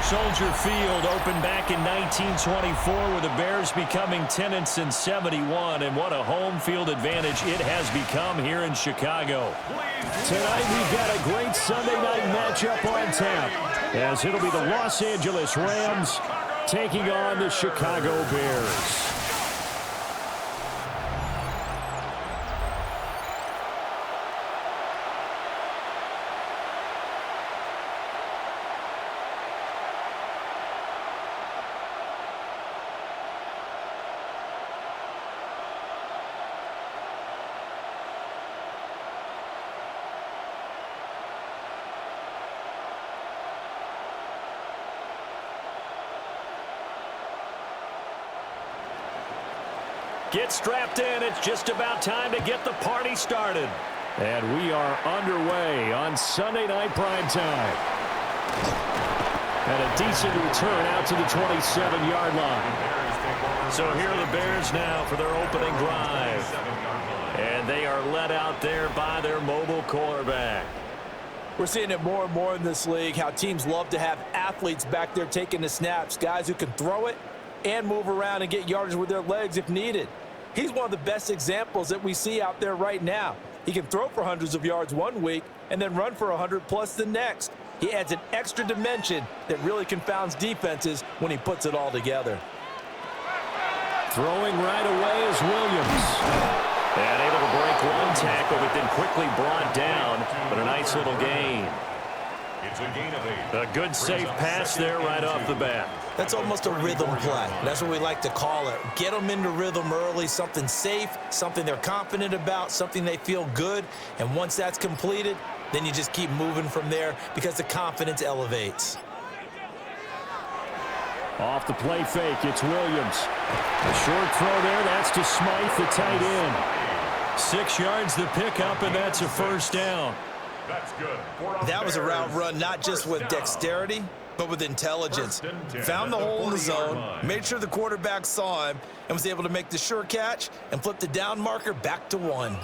Soldier Field opened back in 1924 with the Bears becoming tenants in 71, and what a home field advantage it has become here in Chicago. Tonight we've got a great Sunday night matchup on tap, as it'll be the Los Angeles Rams taking on the Chicago Bears. Get strapped in. It's just about time to get the party started. And we are underway on Sunday Night Primetime. And a decent return out to the 27-yard line. So here are the Bears now for their opening drive. And they are led out there by their mobile quarterback. We're seeing it more and more in this league, how teams love to have athletes back there taking the snaps, guys who can throw it and move around and get yardage with their legs if needed. He's one of the best examples that we see out there right now. He can throw for hundreds of yards one week and then run for 100+ the next. He adds an extra dimension that really confounds defenses when he puts it all together. Throwing right away is Williams. And able to break one tackle, but then quickly brought down, but a nice little gain. It's a gain of 8. A good safe pass there right off the bat. That's almost a rhythm play. That's what we like to call it. Get them into rhythm early, something safe, something they're confident about, something they feel good. And once that's completed, then you just keep moving from there because the confidence elevates. Off the play fake, it's Williams. A short throw there, that's to Smythe, the tight end. 6 yards the pickup, and that's a first down. That's good. That was a route run, not just with dexterity, but with intelligence. Found the hole in the zone, made sure the quarterback saw him, and was able to make the sure catch and flip the down marker back to 1.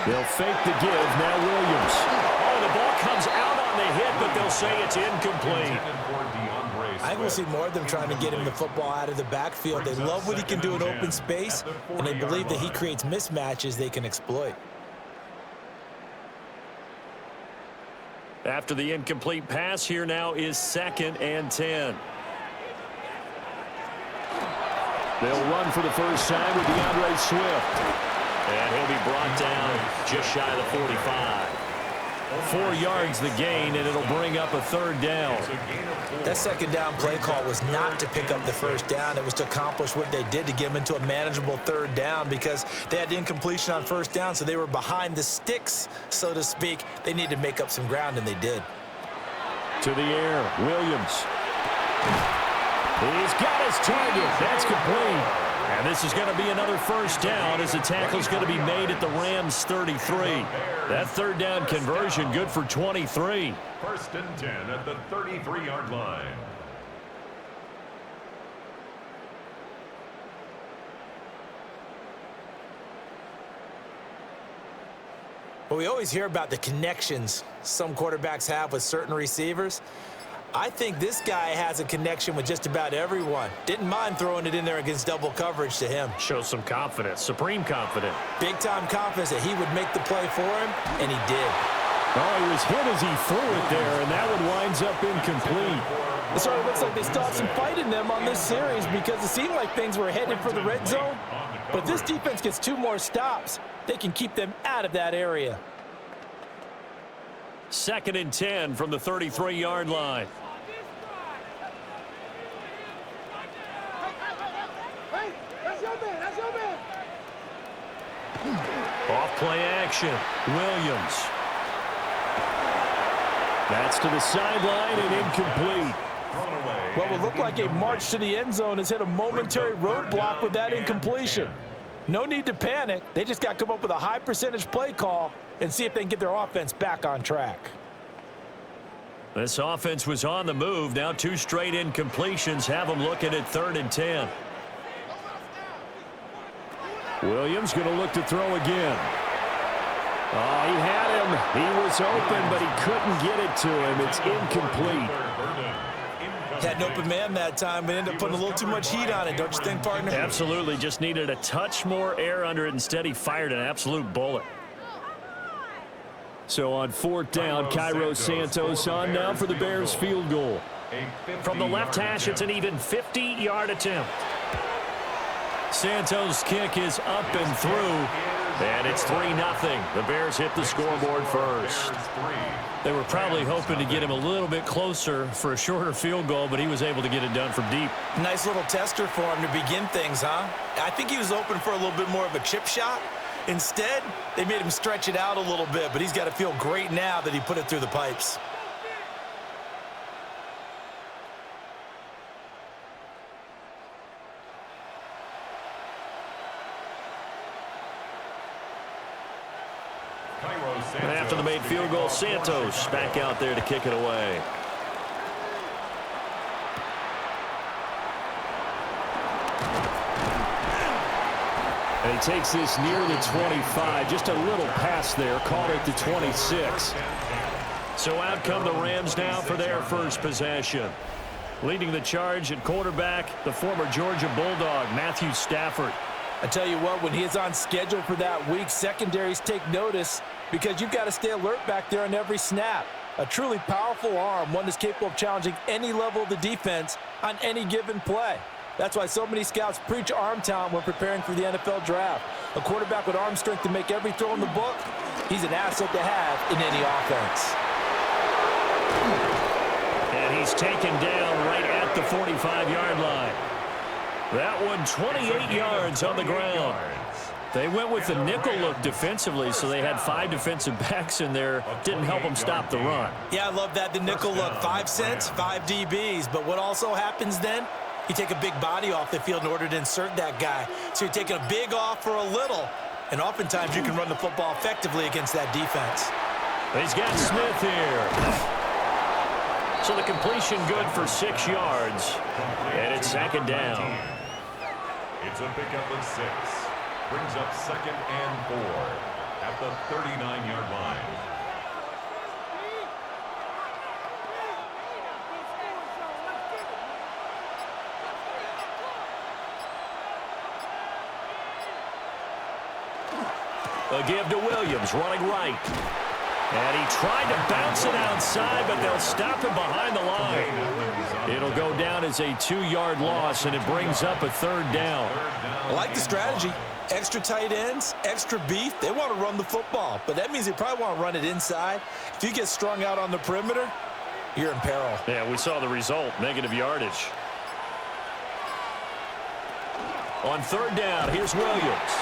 They'll fake the give, now Williams. Oh, the ball comes out on the hit, but they'll say it's incomplete. I think we'll see more of them trying to get him the football out of the backfield. They love what he can do in open space, and they believe that he creates mismatches they can exploit. After the incomplete pass, here now is 2nd and 10. They'll run for the first time with DeAndre Swift. And he'll be brought down just shy of the 45. 4 yards the gain, and it'll bring up a 3rd down. That 2nd down play call was not to pick up the first down. It was to accomplish what they did to get them into a manageable 3rd down because they had incompletion on 1st down, so they were behind the sticks, so to speak. They needed to make up some ground, and they did. To the air, Williams. He's got his target. That's complete. And this is going to be another first down as the tackle's going to be made at the Rams' 33. That 3rd down conversion good for 23. 1st and 10 at the 33-yard line. Well, we always hear about the connections some quarterbacks have with certain receivers. I think this guy has a connection with just about everyone. Didn't mind throwing it in there against double coverage to him. Shows some confidence, supreme confidence. Big-time confidence that he would make the play for him, and he did. Oh, he was hit as he threw it there, and that one winds up incomplete. It sort of looks like they still have some fight in them on this series because it seemed like things were headed for the red zone. But if this defense gets 2 more stops, they can keep them out of that area. 2nd and 10 from the 33-yard line. Off play action, Williams. That's to the sideline and incomplete. What will look like a march to the end zone has hit a momentary roadblock with that incompletion. No need to panic. They just got to come up with a high percentage play call and see if they can get their offense back on track. This offense was on the move. Now 2 straight incompletions have them looking at 3rd and 10. Williams going to look to throw again. Oh, he has He was open, but he couldn't get it to him. It's incomplete. Had an open man that time, but ended up putting a little too much heat on it, don't you think, partner? Absolutely. Just needed a touch more air under it. Instead, he fired an absolute bullet. So on fourth down, Cairo Santos on now for the Bears field goal. From the left hash, it's an even 50-yard attempt. Santos' kick is up and through, and it's 3-0. The Bears hit the scoreboard first. They were probably hoping to get him a little bit closer for a shorter field goal, but he was able to get it done from deep. Nice little tester for him to begin things, huh? I think he was open for a little bit more of a chip shot. Instead, they made him stretch it out a little bit, but he's got to feel great now that he put it through the pipes. And after the made field goal, Santos back out there to kick it away. And he takes this near the 25. Just a little pass there. Caught at the 26. So out come the Rams now for their first possession. Leading the charge at quarterback, the former Georgia Bulldog, Matthew Stafford. I tell you what, when he is on schedule for that week, secondaries take notice because you've got to stay alert back there on every snap. A truly powerful arm, one that's capable of challenging any level of the defense on any given play. That's why so many scouts preach arm talent when preparing for the NFL draft. A quarterback with arm strength to make every throw in the book, he's an asset to have in any offense. And he's taken down right at the 45-yard line. That one 28 yards on the ground. They went with the nickel look defensively, so they had 5 defensive backs in there. Didn't help them stop the run. Yeah, I love that, the nickel look. 5 cents, 5 DBs. But what also happens then? You take a big body off the field in order to insert that guy. So you're taking a big off for a little. And oftentimes you can run the football effectively against that defense. He's got Smith here. So the completion good for 6 yards. And it's second down. It's a pickup of 6. Brings up 2nd and 4 at the 39-yard line. A give to Williams, running right. And he tried to bounce it outside, but they'll stop him behind the line. It'll go down as a 2-yard loss, and it brings up a 3rd down. I like the strategy. Extra tight ends, extra beef. They want to run the football, but that means they probably want to run it inside. If you get strung out on the perimeter, you're in peril. Yeah, we saw the result, negative yardage. On 3rd down, here's Williams.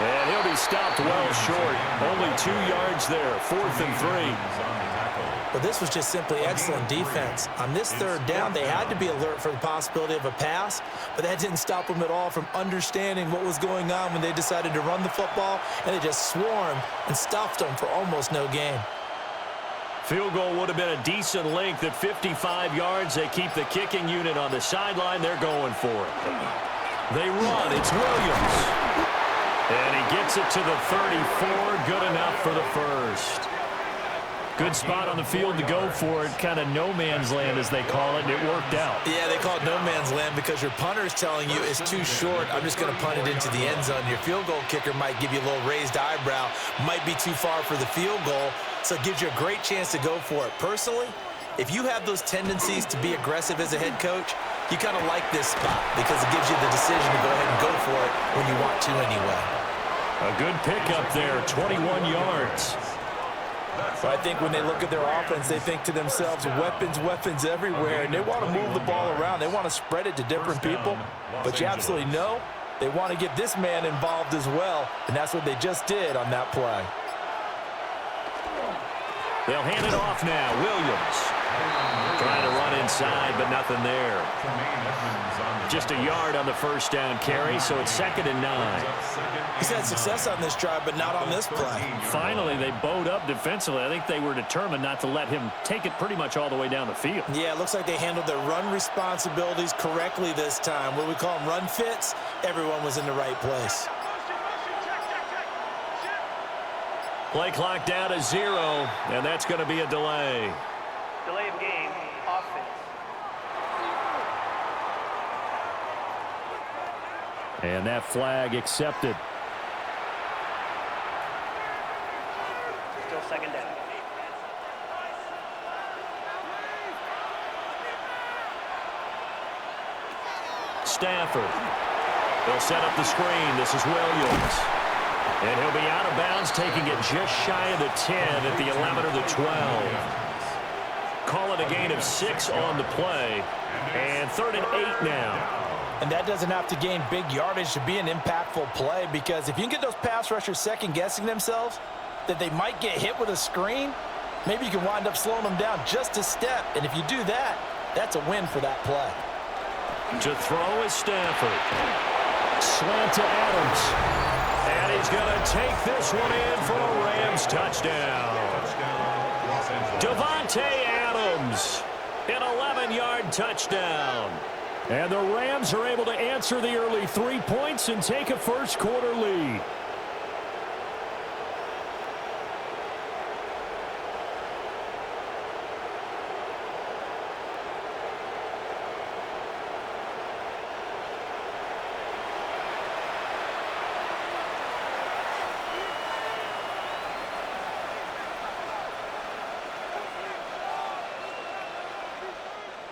And he'll be stopped well short. Only 2 yards there, 4th and 3. But this was just simply excellent defense. On this 3rd down, they had to be alert for the possibility of a pass, but that didn't stop them at all from understanding what was going on when they decided to run the football, and they just swarmed and stuffed them for almost no gain. Field goal would have been a decent length at 55 yards. They keep the kicking unit on the sideline. They're going for it. They run. It's Williams. And he gets it to the 34. Good enough for the first. Good spot on the field to go for it. Kind of no man's land, as they call it, and it worked out. Yeah, they call it no man's land because your punter's telling you it's too short. I'm just going to punt it into the end zone. Your field goal kicker might give you a little raised eyebrow. Might be too far for the field goal, so it gives you a great chance to go for it. Personally, if you have those tendencies to be aggressive as a head coach, you kind of like this spot because it gives you the decision to go ahead and go for it when you want to anyway. A good pickup there, 21 yards. So I think when they look at their offense, they think to themselves, weapons, weapons everywhere, and they want to move the ball around. They want to spread it to different people, but you absolutely know they want to get this man involved as well, and that's what they just did on that play. They'll hand it off now. Williams trying to run inside, but nothing there. Just a yard on the first down carry, so it's 2nd and 9. He's had success on this drive, but not on this play. Finally, they bowed up defensively. I think they were determined not to let him take it pretty much all the way down the field. Yeah, it looks like they handled their run responsibilities correctly this time. What we call them run fits, everyone was in the right place. Play clock down to 0, and that's going to be a delay. Delay of game, offense. And that flag accepted. Still second down. Stafford. They'll set up the screen. This is Williams. And he'll be out of bounds, taking it just shy of the 10 at the 11 or the 12. Call it a gain of 6 on the play. And 3rd and 8 now. And that doesn't have to gain big yardage to be an impactful play, because if you can get those pass rushers second-guessing themselves that they might get hit with a screen, maybe you can wind up slowing them down just a step. And if you do that, that's a win for that play. To throw is Stafford. Slant to Adams. And he's going to take this one in for a Rams touchdown. Davante Adams, an 11-yard touchdown. And the Rams are able to answer the early 3 points and take a first-quarter lead.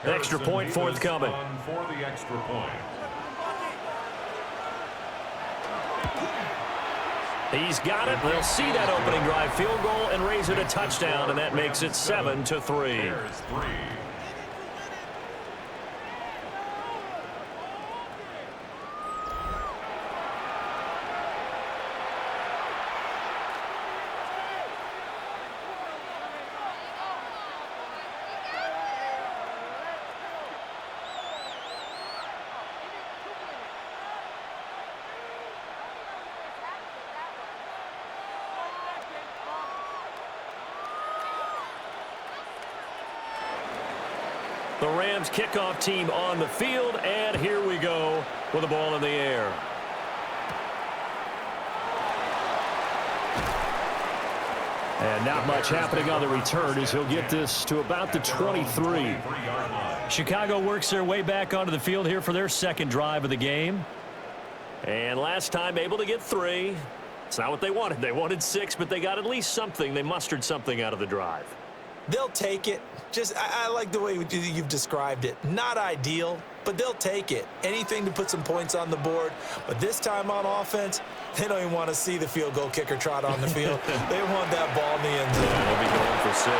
Extra point forthcoming. For the extra point. He's got it. They'll see that opening drive field goal and raise it a touchdown, and that makes it 7-3. There's 3. The Rams kickoff team on the field, and here we go with the ball in the air. And not much happening on the return as he'll get this to about the 23. Chicago works their way back onto the field here for their second drive of the game. And last time able to get 3. It's not what they wanted. They wanted 6, but they got at least something. They mustered something out of the drive. They'll take it. I like the way you've described it. Not ideal, but they'll take it. Anything to put some points on the board. But this time on offense, they don't even want to see the field goal kicker trot on the field. They want that ball in the end zone. They'll be going for 6.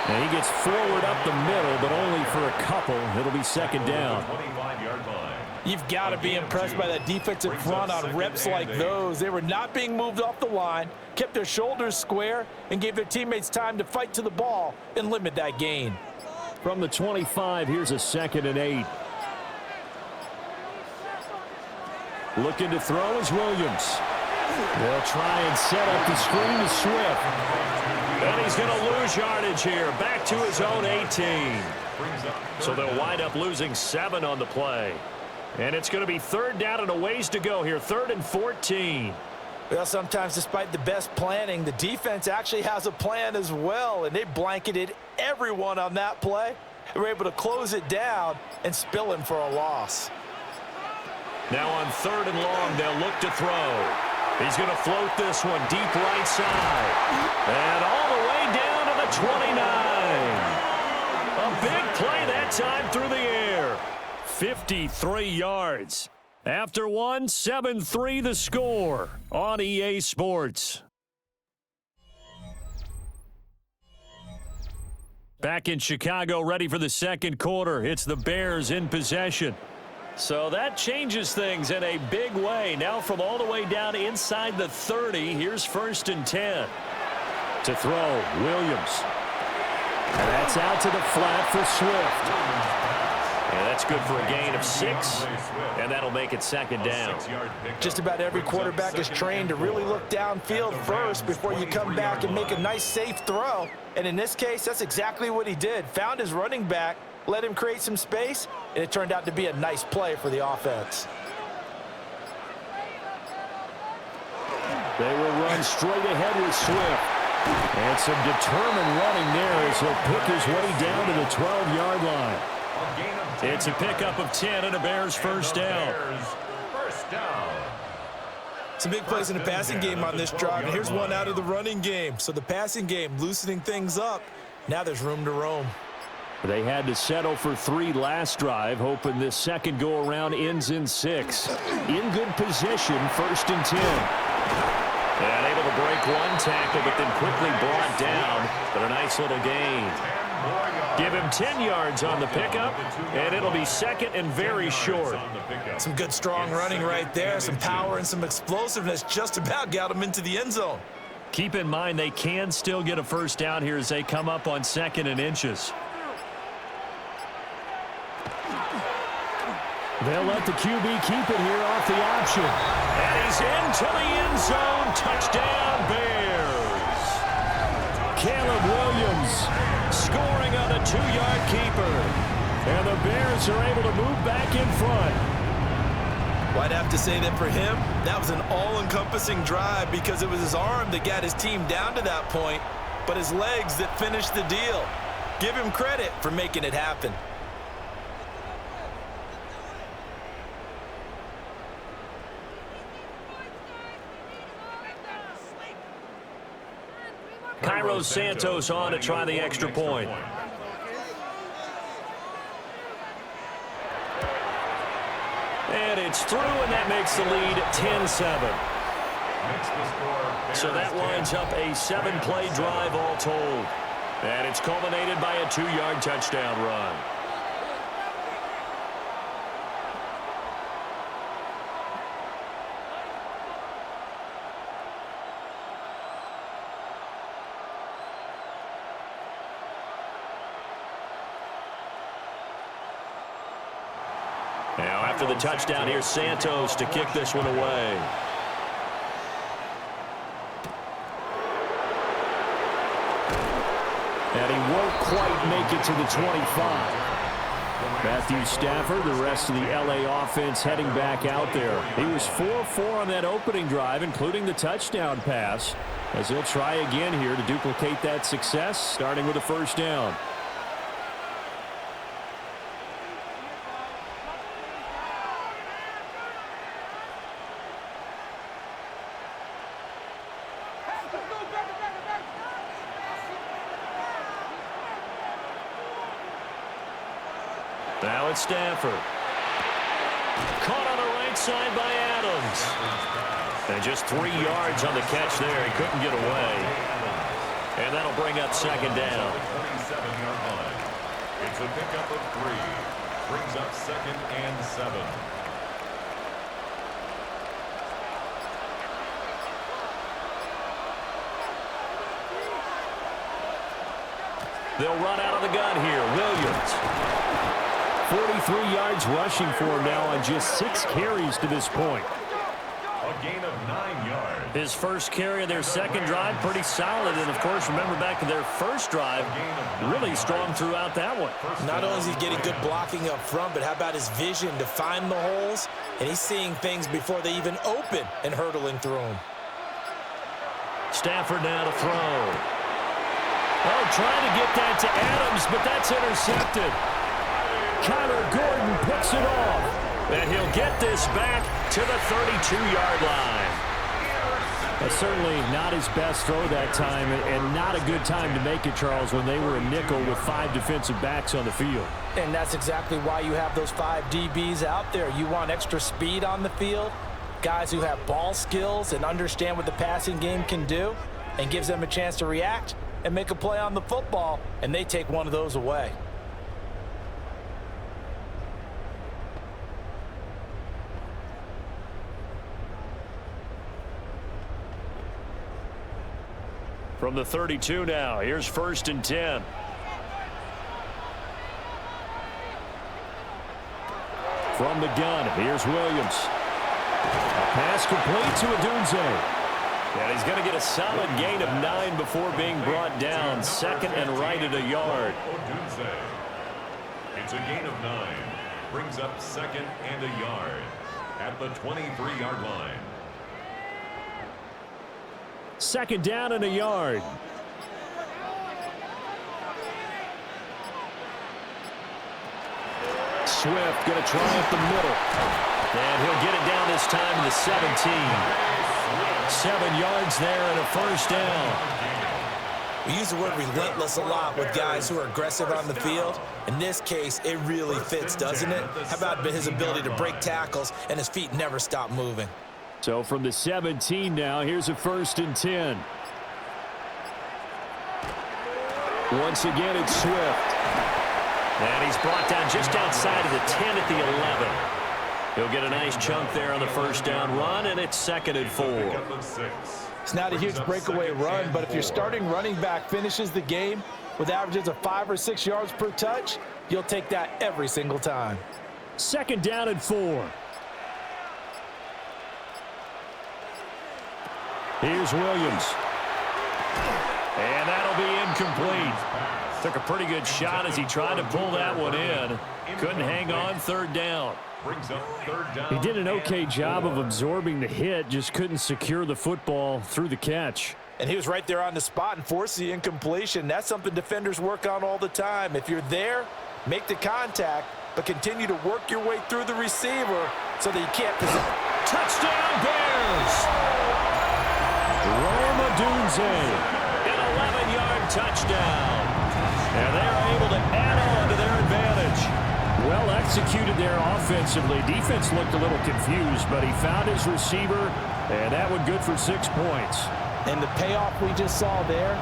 And he gets forward up the middle, but only for a couple. It'll be second down. 25-yard line. You've got to be impressed by that defensive front on reps like those. They were not being moved off the line, kept their shoulders square, and gave their teammates time to fight to the ball and limit that gain. From the 25, here's a 2nd and 8. Looking to throw is Williams. They'll try and set up the screen to Swift. And he's going to lose yardage here, back to his own 18. So they'll wind up losing 7 on the play. And it's going to be 3rd down and a ways to go here, 3rd and 14. Well, sometimes despite the best planning, the defense actually has a plan as well, and they blanketed everyone on that play. They were able to close it down and spill him for a loss. Now on 3rd and long, they'll look to throw. He's going to float this one deep right side. And all the way down to the 29. A big play that time through the air. 53 yards. After 1, 7-3 the score on EA Sports. Back in Chicago, ready for the second quarter. It's the Bears in possession. So that changes things in a big way. Now from all the way down inside the 30, here's 1st and 10. To throw, Williams. And that's out to the flat for Swift. And that's good for a gain of 6, and that'll make it 2nd down. Just about every quarterback is trained to really look downfield first before you come back and make a nice, safe throw. And in this case, that's exactly what he did. Found his running back, let him create some space, and it turned out to be a nice play for the offense. They will run straight ahead with Swift. And some determined running there as he'll pick his way down to the 12-yard line. It's a pickup of 10 and a Bears first down. Some big plays in the passing game on this drive, and here's one out of the running game. So the passing game loosening things up. Now there's room to roam. They had to settle for 3 last drive, hoping this second go-around ends in 6. In good position, 1st and 10. And able to break one tackle, but then quickly brought down. But a nice little gain. Give him 10 yards on the pickup, and it'll be 2nd and very short. Some good, strong running right there. Some power and some explosiveness just about got him into the end zone. Keep in mind they can still get a first down here as they come up on 2nd and inches. They'll let the QB keep it here off the option. And he's into the end zone. Touchdown, Bears. Caleb Williams scoring on a 2-yard keeper. And the Bears are able to move back in front. Well, I'd have to say that for him, that was an all-encompassing drive because it was his arm that got his team down to that point, but his legs that finished the deal. Give him credit for making it happen. Cairo Santos on to try the extra point. And it's through, and that makes the lead 10-7. So that winds up a 7-play drive all told. And it's culminated by a 2-yard touchdown run. Now after the touchdown, here's Santos to kick this one away. And he won't quite make it to the 25. Matthew Stafford, the rest of the LA offense heading back out there. He was 4-4 on that opening drive, including the touchdown pass, as he'll try again here to duplicate that success, starting with a first down. Now it's Stafford. Caught on the right side by Adams. And just 3 yards on the catch there. He couldn't get away. And that'll bring up second down. 27-yard line. It's a pickup of 3. Brings up 2nd and 7. They'll run out of the gun here. Williams. 43 yards rushing for him now on just 6 carries to this point. A gain of 9 yards. His first carry of their second drive, pretty solid. And, of course, remember back to their first drive, really strong throughout that one. Not only is he getting good blocking up front, but how about his vision to find the holes? And he's seeing things before they even open and hurdling through them. Stafford now to throw. Oh, trying to get that to Adams, but that's intercepted. Kyler Gordon picks it off. And he'll get this back to the 32-yard line. Certainly not his best throw that time, and not a good time to make it, Charles, when they were a nickel with 5 defensive backs on the field. And that's exactly why you have those 5 DBs out there. You want extra speed on the field, guys who have ball skills and understand what the passing game can do, and gives them a chance to react and make a play on the football, and they take one of those away. From the 32 now, here's 1st and 10. From the gun, here's Williams. A pass complete to Odunze. And he's going to get a solid gain of 9 before being brought down. 2nd and right at a yard. Odunze. It's a gain of 9. Brings up 2nd and a yard at the 23-yard line. Second down and a yard. Swift going to try up the middle. And he'll get it down this time to the 17. 7 yards there and a first down. We use the word relentless a lot with guys who are aggressive on the field. In this case, it really fits, doesn't it? How about his ability to break tackles and his feet never stop moving? So from the 17 now, here's a 1st and 10. Once again, it's Swift. And he's brought down just outside of the 10 at the 11. He'll get a nice chunk there on the first down run, and it's 2nd and 4. It's not a huge breakaway run, but if your starting running back finishes the game with averages of 5 or 6 yards per touch, you'll take that every single time. 2nd down and 4. Here's Williams. And that'll be incomplete. Took a pretty good shot as he tried to pull that one in. Couldn't hang on 3rd down. He did an okay job of absorbing the hit, just couldn't secure the football through the catch. And he was right there on the spot and forced the incompletion. That's something defenders work on all the time. If you're there, make the contact, but continue to work your way through the receiver so that you can't possess. Touchdown Bears! Rome Odunze, an 11-yard touchdown. And they're able to add on to their advantage. Well executed there offensively. Defense looked a little confused, but he found his receiver, and that one good for 6 points. And the payoff we just saw there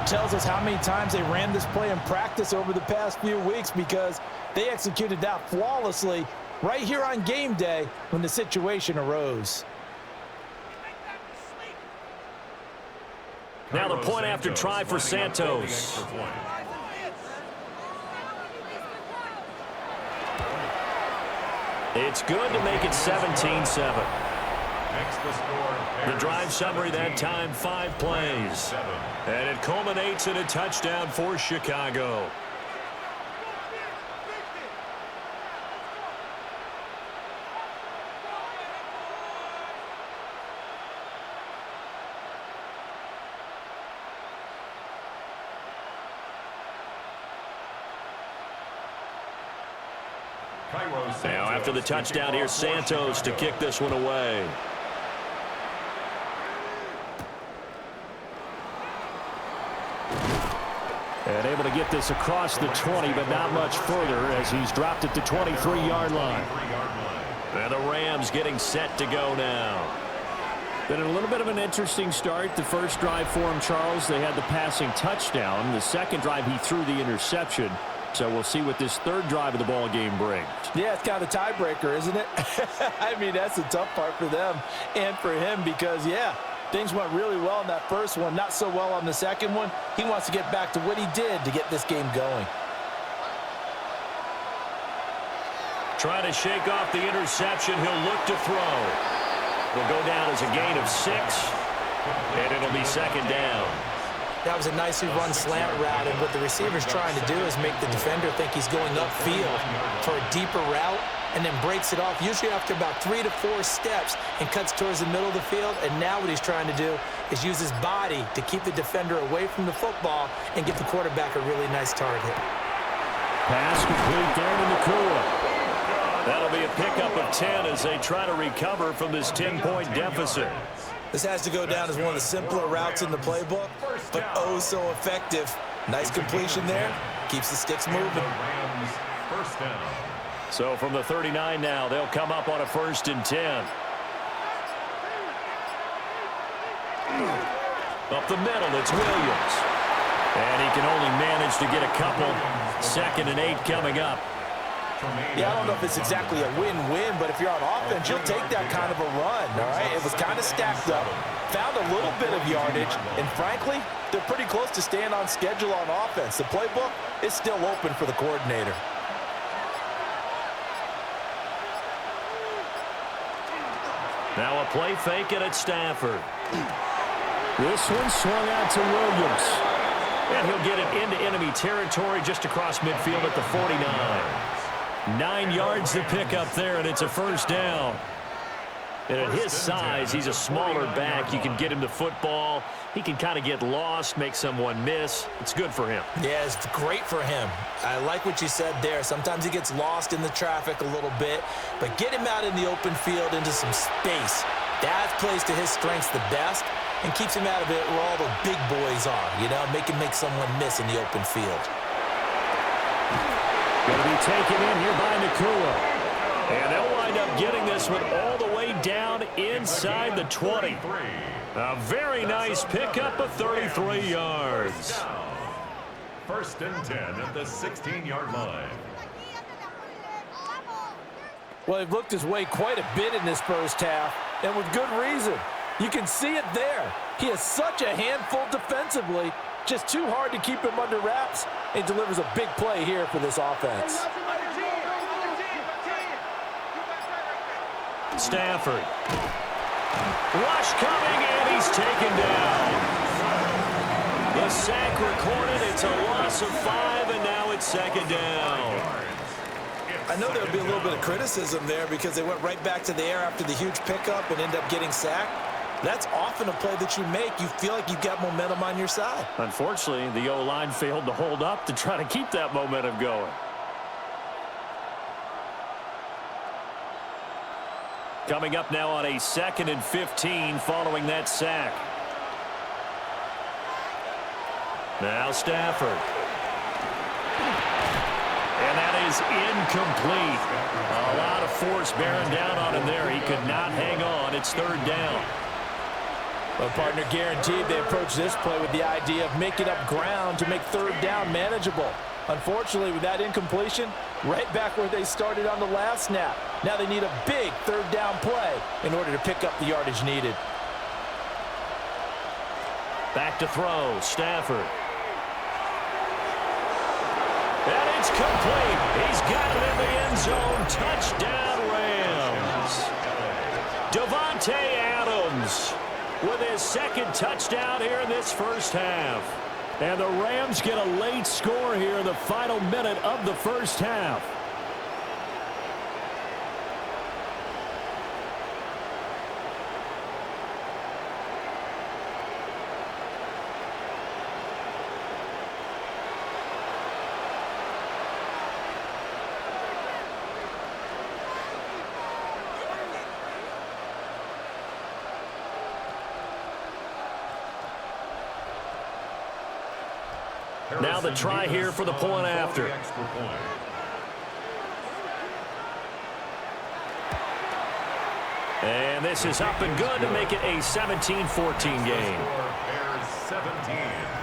tells us how many times they ran this play in practice over the past few weeks, because they executed that flawlessly right here on game day when the situation arose. Now the point after try for Santos. It's good to make it 17-7. The drive summary that time, 5 plays. And it culminates in a touchdown for Chicago. Now after the touchdown, here's Santos to kick this one away. And able to get this across the 20, but not much further as he's dropped at the 23-yard line. And the Rams getting set to go now. Been a little bit of an interesting start. The first drive for him, Charles, they had the passing touchdown. The second drive, he threw the interception. So we'll see what this third drive of the ball game brings. Yeah, it's kind of a tiebreaker, isn't it? I mean, that's the tough part for them and for him because, yeah, things went really well in that first one, not so well on the second one. He wants to get back to what he did to get this game going. Trying to shake off the interception. He'll look to throw. Will go down as a gain of 6, and it'll be 2nd down. That was a nicely run slant route, and what the receiver's trying to do is make the defender think he's going upfield for a deeper route and then breaks it off, usually after about 3 to 4 steps, and cuts towards the middle of the field. And now what he's trying to do is use his body to keep the defender away from the football and give the quarterback a really nice target. Pass complete there to Nakua. That'll be a pickup of 10 as they try to recover from this 10-point deficit. This has to go down as one of the simpler routes in the playbook, but oh so effective. Nice completion there. Keeps the sticks moving. So from the 39 now, they'll come up on a 1st and 10. Up the middle, it's Williams. And he can only manage to get a couple. 2nd and 8 coming up. Yeah, I don't know if it's exactly a win-win, but if you're on offense, you'll take that kind of a run, all right? It was kind of stacked up, found a little bit of yardage, and frankly, they're pretty close to staying on schedule on offense. The playbook is still open for the coordinator. Now a play fake it at Stafford. This one swung out to Williams. And he'll get it into enemy territory just across midfield at the 49. 9 yards to pick up there, and it's a 1st down. And at his size, he's a smaller back. You can get him the football. He can kind of get lost, make someone miss. It's good for him. Yeah, it's great for him. I like what you said there. Sometimes he gets lost in the traffic a little bit, but get him out in the open field into some space. That plays to his strengths the best and keeps him out of it where all the big boys are, you know, make him make someone miss in the open field. Going to be taken in here by Nakua. And they'll wind up getting this one all the way down inside the 20. A very nice pickup of 33 yards. First and 10 at the 16-yard line. Well, they've looked his way quite a bit in this first half, and with good reason. You can see it there. He is such a handful defensively, just too hard to keep him under wraps. He delivers a big play here for this offense. Stafford. Rush coming, and he's taken down. The sack recorded. It's a loss of 5, and now it's second down. I know there would be a little bit of criticism there because they went right back to the air after the huge pickup and end up getting sacked. That's often a play that you make. You feel like you've got momentum on your side. Unfortunately, the O-line failed to hold up to try to keep that momentum going. Coming up now on a 2nd and 15 following that sack. Now Stafford. And that is incomplete. A lot of force bearing down on him there. He could not hang on. It's 3rd down. Well, partner, guaranteed they approach this play with the idea of making up ground to make 3rd down manageable. Unfortunately, with that incompletion, right back where they started on the last snap. Now they need a big 3rd down play in order to pick up the yardage needed. Back to throw, Stafford. And it's complete. He's got it in the end zone. Touchdown, Rams. Davante Adams with his 2nd touchdown here in this first half. And the Rams get a late score here in the final minute of the first half. Now the try here for the point after. And this is up and good to make it a 17-14 game.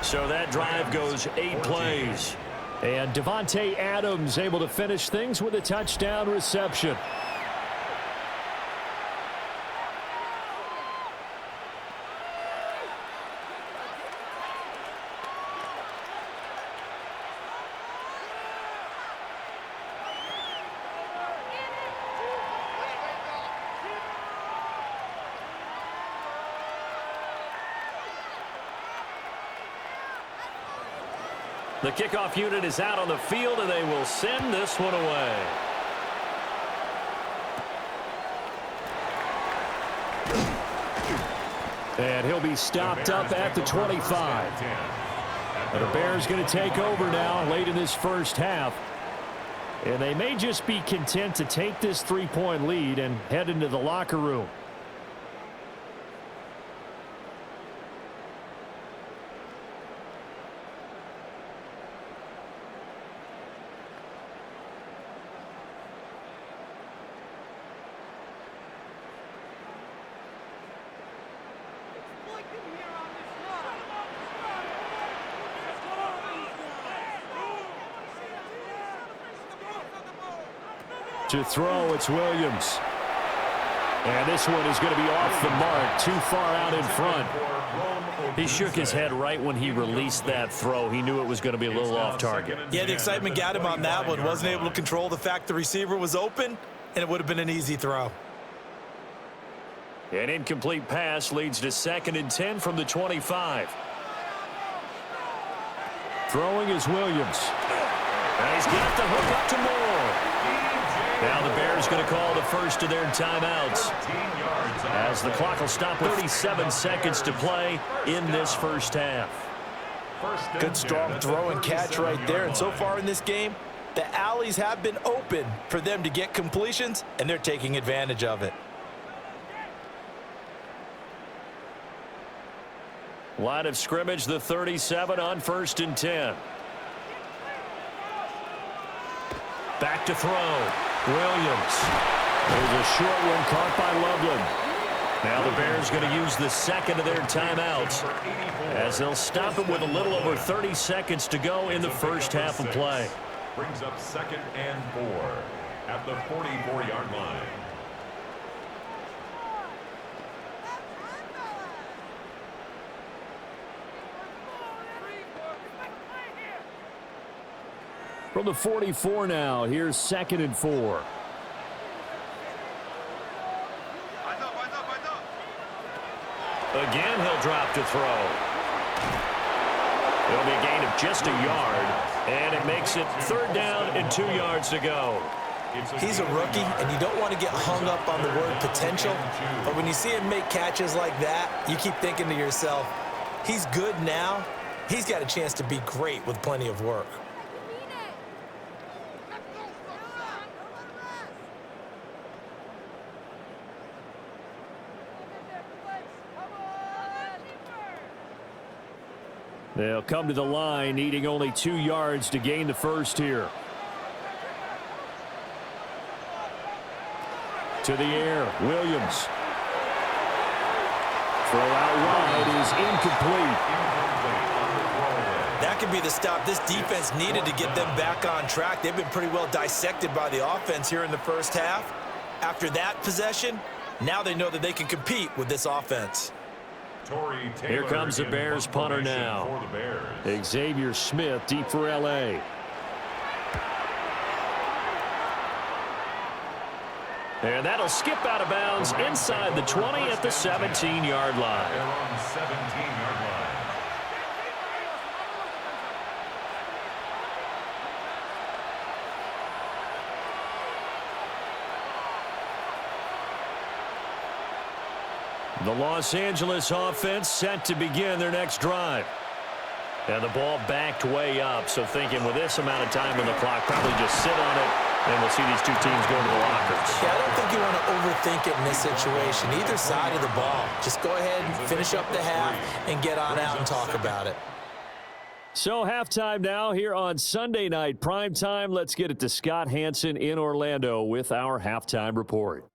So that drive goes 8 plays. And Davante Adams able to finish things with a touchdown reception. The kickoff unit is out on the field, and they will send this one away. And he'll be stopped up at the 25. And the Bears going to take over now late in this first half. And they may just be content to take this 3-point lead and head into the locker room. To throw, it's Williams. And this one is going to be off the mark, too far out in front. He shook his head right when he released that throw. He knew it was going to be a little off target. Yeah, the excitement got him on that one. Wasn't able to control the fact the receiver was open, and it would have been an easy throw. An incomplete pass leads to 2nd and 10 from the 25. Throwing is Williams. And he's got the hook up to Moore. Now the Bears going to call the first of their timeouts, as the clock will stop with 37 seconds to play in this first half. Good strong throw and catch right there. And so far in this game, the alleys have been open for them to get completions, and they're taking advantage of it. Line of scrimmage, the 37 on 1st and 10. Back to throw. Williams. There's a short one caught by Loveland. Now the Bears going to use the second of their timeouts, as they'll stop it with a little over 30 seconds to go in the first half of play. Brings up 2nd and 4 at the 44-yard line. From the 44 now, here's 2nd and 4. Again, he'll drop to throw. It'll be a gain of just a yard, and it makes it 3rd down and 2 yards to go. He's a rookie, and you don't want to get hung up on the word potential, but when you see him make catches like that, you keep thinking to yourself, he's good now. He's got a chance to be great with plenty of work. They'll come to the line, needing only 2 yards to gain the first here. To the air, Williams. Throw out wide is incomplete. That could be the stop this defense needed to get them back on track. They've been pretty well dissected by the offense here in the first half. After that possession, now they know that they can compete with this offense. Here comes the Bears punter now. Xavier Smith deep for L.A. And that'll skip out of bounds inside the 20 at the 17-yard line. They're on 17-yard line. The Los Angeles offense set to begin their next drive. And the ball backed way up, so thinking with this amount of time on the clock, probably just sit on it, and we'll see these two teams go to the lockers. Yeah, I don't think you want to overthink it in this situation. Either side of the ball. Just go ahead and finish up the half and get on out and talk about it. So halftime now here on Sunday Night Primetime. Let's get it to Scott Hansen in Orlando with our halftime report.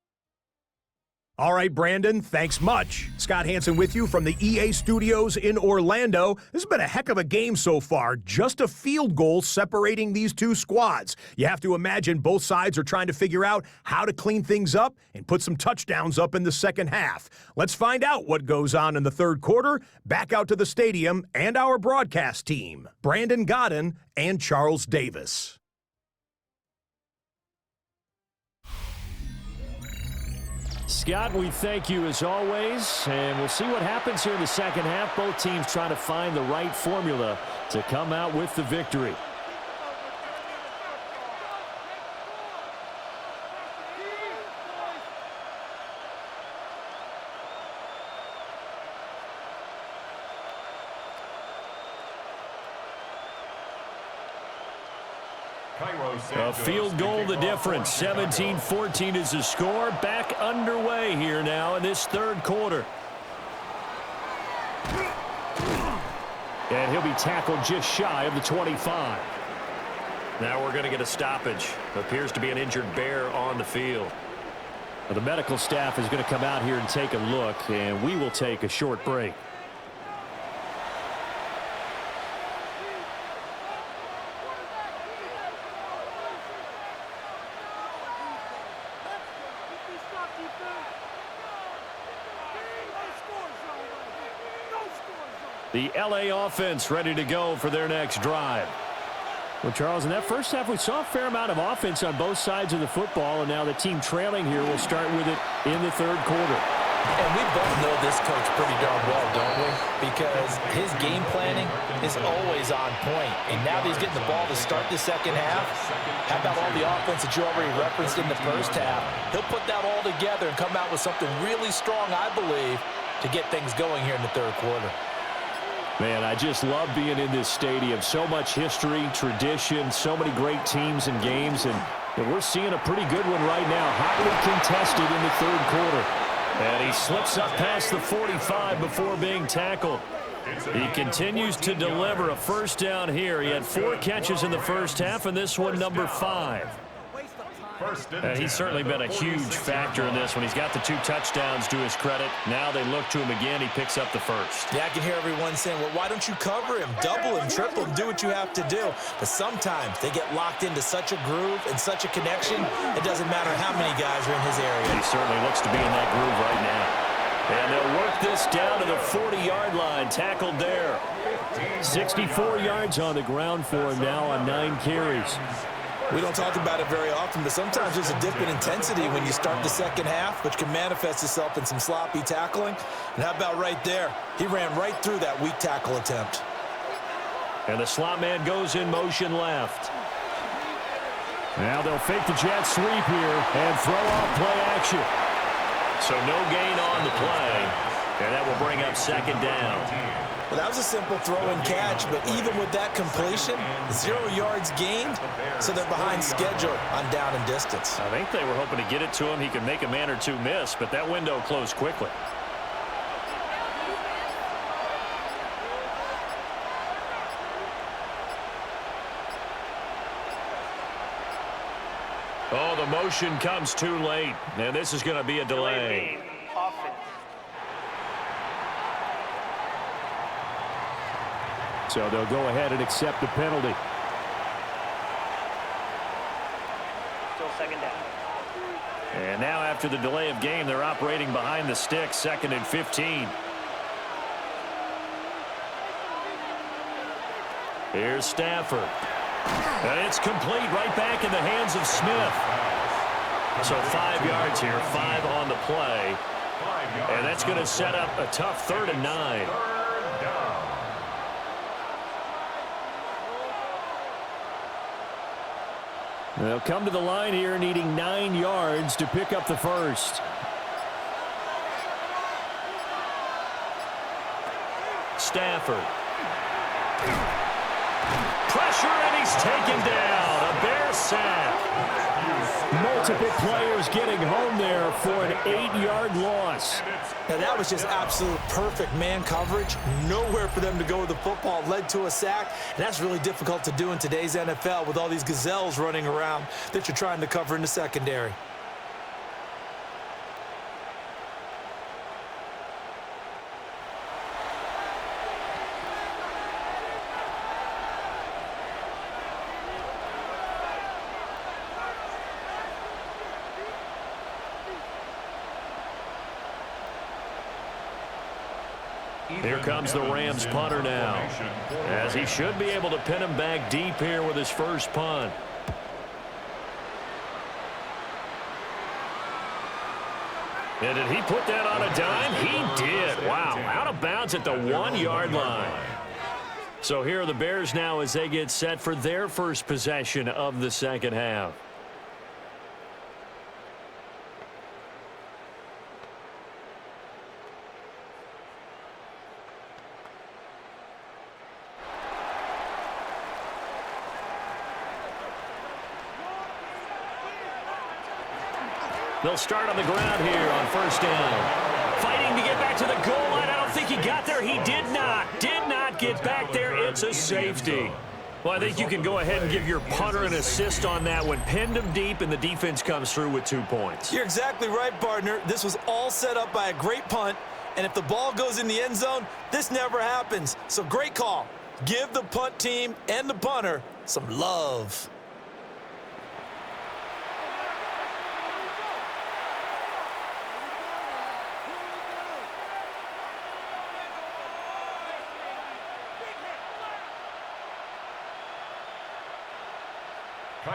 All right, Brandon, thanks much. Scott Hansen with you from the EA Studios in Orlando. This has been a heck of a game so far. Just a field goal separating these two squads. You have to imagine both sides are trying to figure out how to clean things up and put some touchdowns up in the second half. Let's find out what goes on in the third quarter. Back out to the stadium and our broadcast team, Brandon Godden and Charles Davis. Scott, we thank you as always, and we'll see what happens here in the second half. Both teams trying to find the right formula to come out with the victory. A field goal the difference. 17-14 is the score. Back underway here now in this third quarter. And he'll be tackled just shy of the 25. Now we're going to get a stoppage. Appears to be an injured Bear on the field. Well, the medical staff is going to come out here and take a look, and we will take a short break. The L.A. offense ready to go for their next drive. Well, Charles, in that first half, we saw a fair amount of offense on both sides of the football, and now the team trailing here will start with it in the third quarter. And we both know this coach pretty darn well, don't we? Because his game planning is always on point. And now that he's getting the ball to start the second half, how about all the offense that you already referenced in the first half? He'll put that all together and come out with something really strong, I believe, to get things going here in the third quarter. Man, I just love being in this stadium. So much history, tradition, so many great teams and games, and we're seeing a pretty good one right now. Hotly contested in the third quarter. And he slips up past the 45 before being tackled. He continues to deliver a first down here. He had 4 catches in the first half, and this one number 5. And he's certainly been a huge factor in this one. He's got the 2 touchdowns to his credit. Now they look to him again. He picks up the first. Yeah, I can hear everyone saying, well, why don't you cover him, double him, triple him, do what you have to do. But sometimes they get locked into such a groove and such a connection, it doesn't matter how many guys are in his area. He certainly looks to be in that groove right now. And they'll work this down to the 40-yard line, tackled there. 64 yards on the ground for him now on 9 carries. We don't talk about it very often, but sometimes there's a dip in intensity when you start the second half, which can manifest itself in some sloppy tackling. And how about right there? He ran right through that weak tackle attempt. And the slot man goes in motion left. Now they'll fake the jet sweep here and throw off play action. So no gain on the play, and that will bring up second down. Well, that was a simple throw and catch, but even with that completion, 0 yards gained, so they're behind schedule on down and distance. I think they were hoping to get it to him. He could make a man or 2 miss, but that window closed quickly. Oh, the motion comes too late, and this is going to be a delay. So they'll go ahead and accept the penalty. Still second down. And now after the delay of game, they're operating behind the sticks, 2nd and 15. Here's Stafford. And it's complete right back in the hands of Smith. So 5 yards here, 5 on the play. And that's going to set up a tough 3rd and 9. They'll come to the line here needing 9 yards to pick up the first. Stafford. Pressure, and he's taken down. A Bear sack. Multiple players getting home there for an 8-yard loss. Now, that was just absolute perfect man coverage. Nowhere for them to go with the football. Led to a sack, and that's really difficult to do in today's NFL with all these gazelles running around that you're trying to cover in the secondary. Here comes the Rams punter now, as he should be able to pin him back deep here with his first punt. And did he put that on a dime? He did. Wow, out of bounds at the 1-yard line. So here are the Bears now as they get set for their first possession of the second half. They'll start on the ground here on first down. Fighting to get back to the goal line. I don't think he got there. He did not get back there. It's a safety. Well, I think you can go ahead and give your punter an assist on that one. Pinned him deep, and the defense comes through with 2 points. You're exactly right, partner. This was all set up by a great punt, and if the ball goes in the end zone, this never happens. So great call. Give the punt team and the punter some love.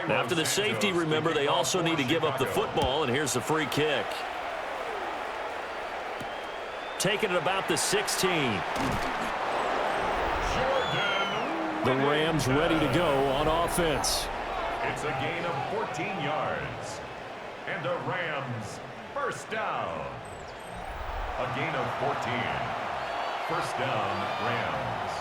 After the safety, remember, they also need to give up the football, and here's the free kick. taken at about the 16. The Rams ready to go on offense. It's a gain of 14 yards. And a Rams first down. A gain of 14. First down, Rams.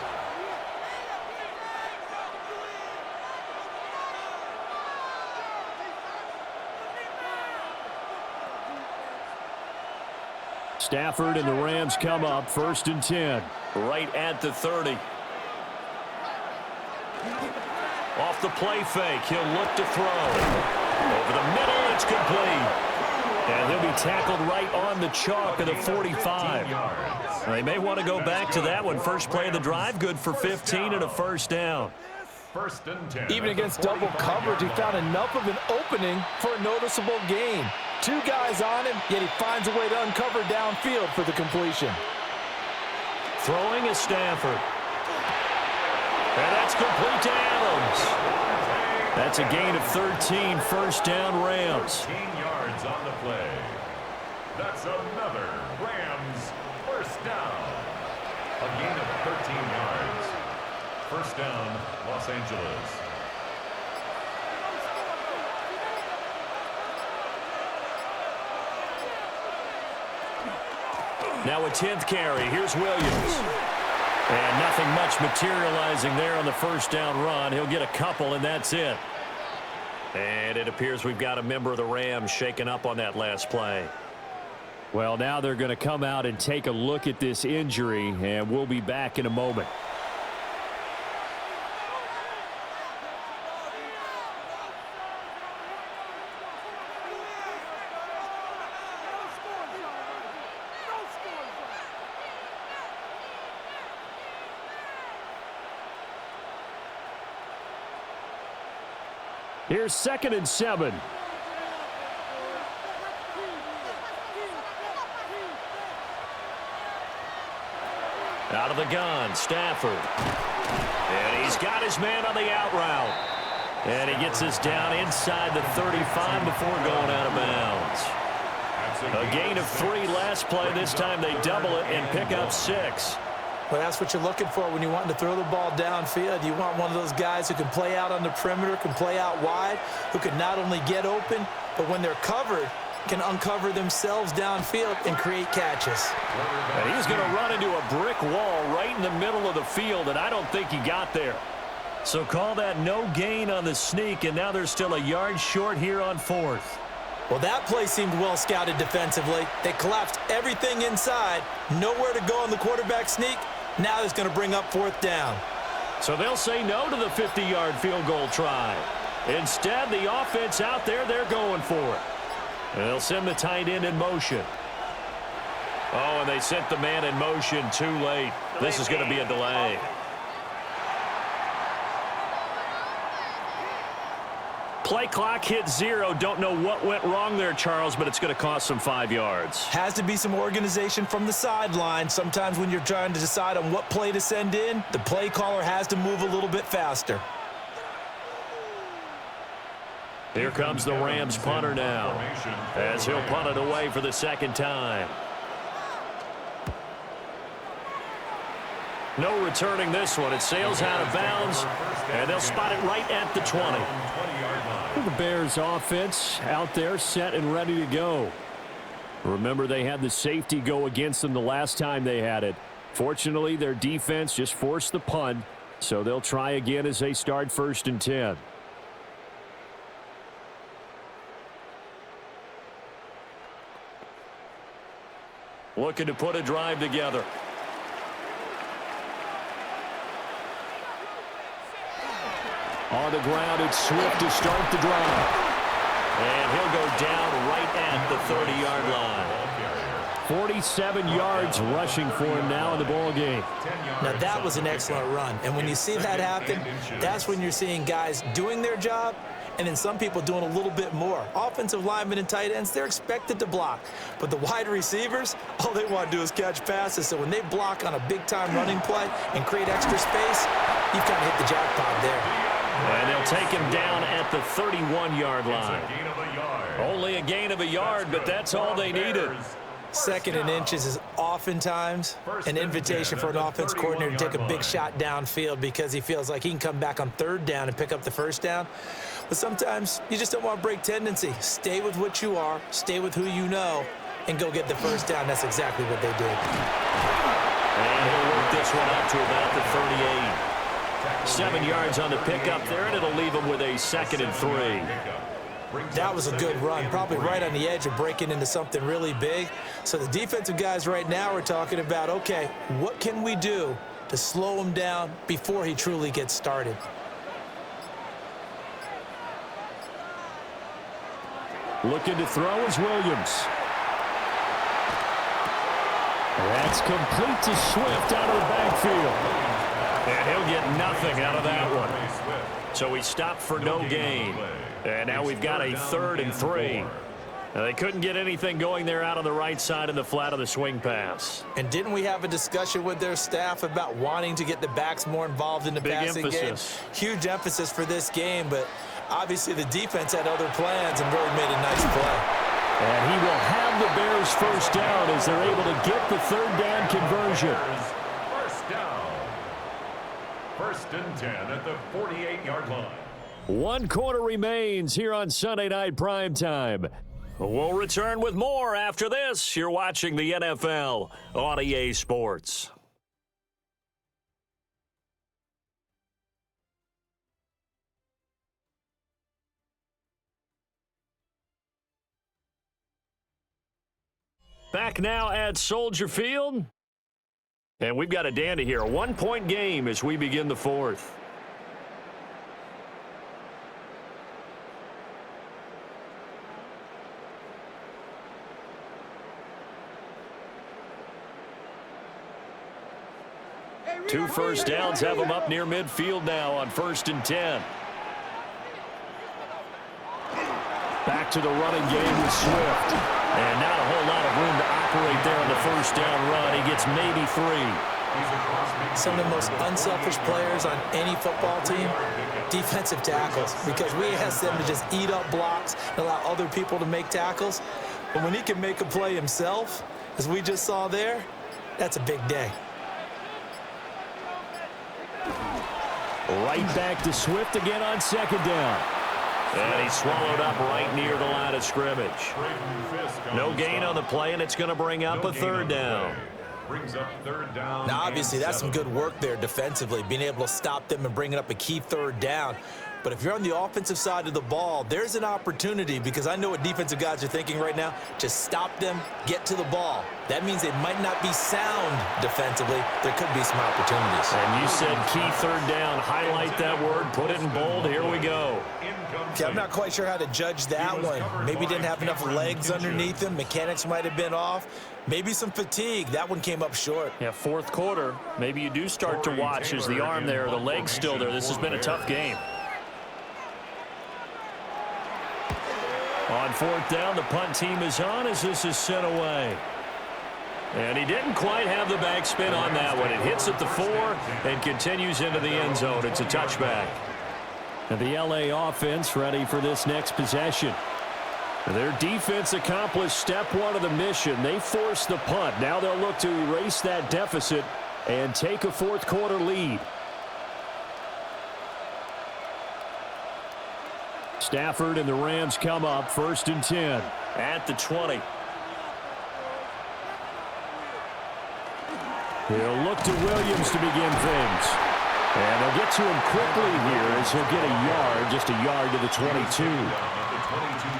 Stafford and the Rams come up 1st and 10. Right at the 30. Off the play fake, he'll look to throw. Over the middle, it's complete. And he'll be tackled right on the chalk of the 45. They may want to go back to that one. First play of the drive, good for 15 and a first down. 1st and 10. Even against double coverage, he found enough of an opening for a noticeable gain. 2 guys on him, yet he finds a way to uncover downfield for the completion. Throwing is Stafford. And that's complete to Adams. That's a gain of 13, first down Rams. 13 yards on the play. That's another Rams first down. A gain of 13 yards. First down, Los Angeles. Now a 10th carry. Here's Williams. And nothing much materializing there on the first down run. He'll get a couple, and that's it. And it appears we've got a member of the Rams shaken up on that last play. Well, now they're going to come out and take a look at this injury, and we'll be back in a moment. Here's 2nd and 7. Out of the gun, Stafford. And he's got his man on the out route. And he gets this down inside the 35 before going out of bounds. A gain of 3 last play. This time they double it and pick up 6. Well, that's what you're looking for when you're wanting to throw the ball downfield. You want one of those guys who can play out on the perimeter, can play out wide, who can not only get open, but when they're covered, can uncover themselves downfield and create catches. And he's going to run into a brick wall right in the middle of the field, and I don't think he got there. So call that no gain on the sneak, and now they're still a yard short here on 4th. Well, that play seemed well scouted defensively. They collapsed everything inside, nowhere to go on the quarterback sneak. Now it's going to bring up 4th down. So they'll say no to the 50-yard field goal try. Instead, the offense out there, they're going for it. And they'll send the tight end in motion. Oh, and they sent the man in motion too late. This is going to be a delay. Play clock hit 0. Don't know what went wrong there, Charles, but it's going to cost them 5 yards. Has to be some organization from the sideline. Sometimes when you're trying to decide on what play to send in, the play caller has to move a little bit faster. Here comes the Rams punter now, as he'll punt it away for the 2nd time. No returning this one. It sails out of bounds, and they'll spot it right at the 20. The Bears offense out there set and ready to go. Remember, they had the safety go against them the last time they had it. Fortunately, their defense just forced the punt, so they'll try again as they start 1st and 10. Looking to put a drive together. On the ground, it's Swift to start the drive. And he'll go down right at the 30-yard line. 47 yards rushing for him now in the ball game. Now, that was an excellent run. And when you see that happen, that's when you're seeing guys doing their job and then some people doing a little bit more. Offensive linemen and tight ends, they're expected to block. But the wide receivers, all they want to do is catch passes. So when they block on a big-time running play and create extra space, you've kind of hit the jackpot there. And they'll take him down at the 31-yard line. Only a gain of a yard, but that's all they needed. Second and inches is oftentimes an invitation for an offense coordinator to take a big shot downfield because he feels like he can come back on third down and pick up the first down. But sometimes you just don't want to break tendency. Stay with what you are, stay with who you know, and go get the first down. That's exactly what they did. And he'll work this one up to about the 38. 7 yards on the pickup there, and it'll leave him with a 2nd and 3. That was a good run, probably right on the edge of breaking into something really big. So the defensive guys right now are talking about, okay, what can we do to slow him down before he truly gets started? Looking to throw is Williams. That's complete to Swift out of the backfield. And he'll get nothing out of that one. So he stopped for no gain. And now we've got a 3rd and 3. Now they couldn't get anything going there out on the right side in the flat of the swing pass. And didn't we have a discussion with their staff about wanting to get the backs more involved in the passing game? Huge emphasis for this game, but obviously the defense had other plans and really made a nice play. And he will have the Bears first down as they're able to get the 3rd down conversion. First down. 1st and 10 at the 48-yard line. 1 quarter remains here on Sunday Night Primetime. We'll return with more after this. You're watching the NFL on EA Sports. Back now at Soldier Field. And we've got a dandy here. A 1-point game as we begin the 4th. Two first downs have them up near midfield now on 1st and 10. Back to the running game with Swift. And not a whole lot of room to operate there on the first down run. He gets maybe 3. Some of the most unselfish players on any football team, defensive tackles, because we ask them to just eat up blocks and allow other people to make tackles. But when he can make a play himself, as we just saw there, that's a big day. Right back to Swift again on 2nd down. And he's swallowed up right near the line of scrimmage. No gain on the play, and it's going to bring up a 3rd down. Now, obviously, that's some good work there defensively, being able to stop them and bringing up a key 3rd down. But if you're on the offensive side of the ball, there's an opportunity, because I know what defensive guys are thinking right now. Just stop them, get to the ball. That means they might not be sound defensively. There could be some opportunities. And you said key 3rd down. Highlight that word. Put it in bold. Here we go. Okay, I'm not quite sure how to judge that one. Maybe didn't have enough legs underneath him. Mechanics might have been off. Maybe some fatigue. That one came up short. Yeah, 4th quarter. Maybe you do start to watch. Is the arm there, the leg's still there? This has been a tough game. On 4th down, the punt team is on as this is sent away. And he didn't quite have the backspin on that one. It hits at the 4 and continues into the end zone. It's a touchback. And the LA offense ready for this next possession. Their defense accomplished step 1 of the mission. They forced the punt. Now they'll look to erase that deficit and take a 4th quarter lead. Stafford and the Rams come up 1st and 10 at the 20. He'll look to Williams to begin things. And they'll get to him quickly here as he'll get a yard, just a yard to the 22.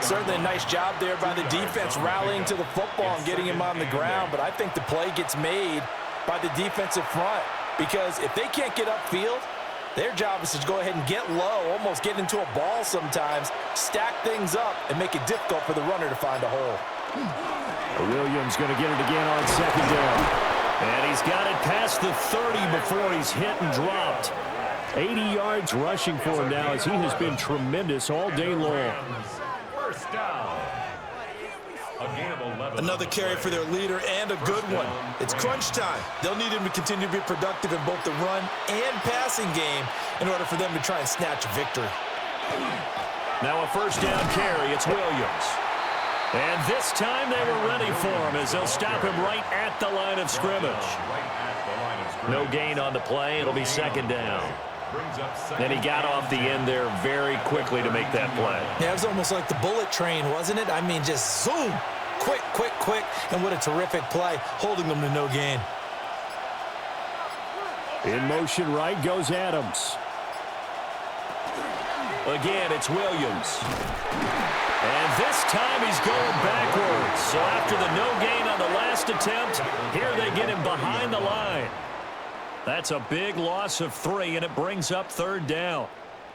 Certainly a nice job there by the defense rallying to the football and getting him on the ground. But I think the play gets made by the defensive front, because if they can't get upfield, their job is to go ahead and get low, almost get into a ball sometimes, stack things up, and make it difficult for the runner to find a hole. Williams going to get it again on 2nd down. And he's got it past the 30 before he's hit and dropped. 80 yards rushing for him now as he has been tremendous all day long. First down. A gain of 11. Another carry for their leader, and a good one. It's crunch time. They'll need him to continue to be productive in both the run and passing game in order for them to try and snatch a victory. Now a 1st down carry. It's Williams. And this time they were ready for him as they'll stop him right at the line of scrimmage. No gain on the play. It'll be second down. And he got off the end there very quickly to make that play. Yeah, it was almost like the bullet train, wasn't it? I mean, just zoom. Quick, quick, quick. And what a terrific play, holding them to no gain. In motion right goes Adams. Again, it's Williams. And this time he's going backwards. So after the no gain on the last attempt, here they get him behind the line. That's a big loss of 3, and it brings up third down.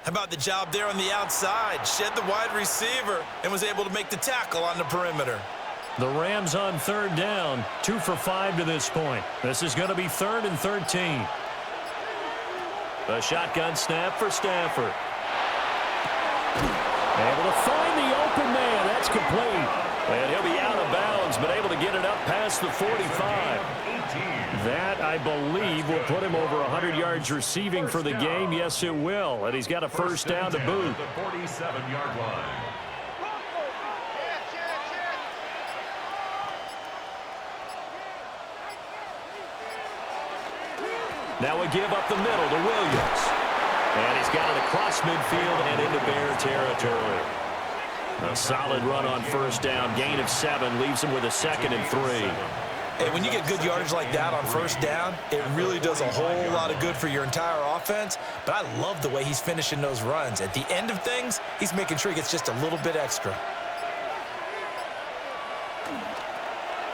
How about the job there on the outside? Shed the wide receiver and was able to make the tackle on the perimeter. The Rams on third down, 2 for 5 to this point. This is going to be 3rd and 13. A shotgun snap for Stafford. Able to find the open man. That's complete. And he'll be out of bounds, but able to get it up past the 45. That, I believe, will put him over 100 yards receiving for the game. Yes, it will. And he's got a first down to boot. The 47-yard line. Now we give up the middle to Williams. And he's got it across midfield and into Bear territory. A solid run on first down. Gain of 7 leaves him with a 2nd and 3. Hey, when you get good yardage like that on first down, it really does a whole lot of good for your entire offense. But I love the way he's finishing those runs. At the end of things, he's making sure he gets just a little bit extra.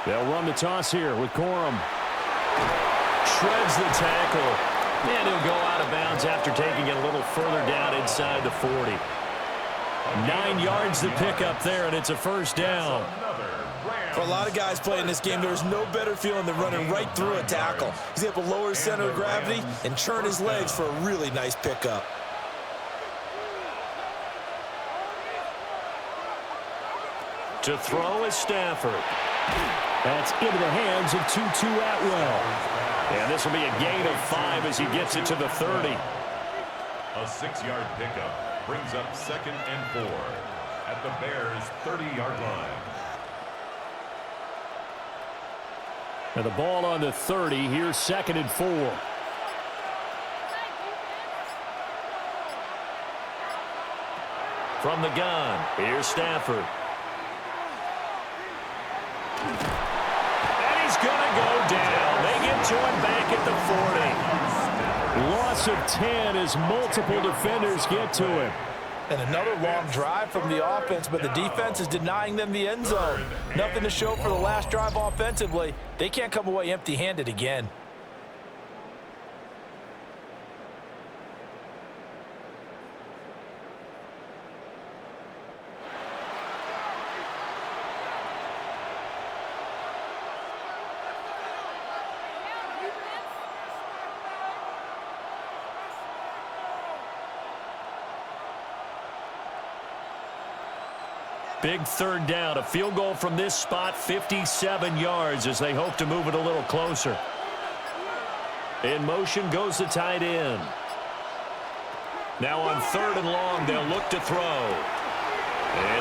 They'll run the toss here with Corum. Shreds the tackle. And he'll go out of bounds after taking it a little further down inside the 40. 9 yards to pick up there, and it's a first down. For a lot of guys playing this game, there's no better feeling than running right through a tackle. He's able to lower his center of gravity and churn his legs for a really nice pickup. To throw is Stafford. That's into the hands of Tutu Atwell. And this will be a gain of 5 as he gets it to the 30. A 6-yard pickup brings up 2nd and 4 at the Bears' 30-yard line. And the ball on the 30. Here's 2nd and 4. From the gun, here's Stafford. And he's going to go down. They get to him back at the 40. Loss of 10 as multiple defenders get to him. And another long drive from the offense, but the defense is denying them the end zone. Nothing to show for the last drive offensively. They can't come away empty-handed again. Big third down, a field goal from this spot, 57 yards as they hope to move it a little closer. In motion goes the tight end. Now on 3rd and long, they'll look to throw.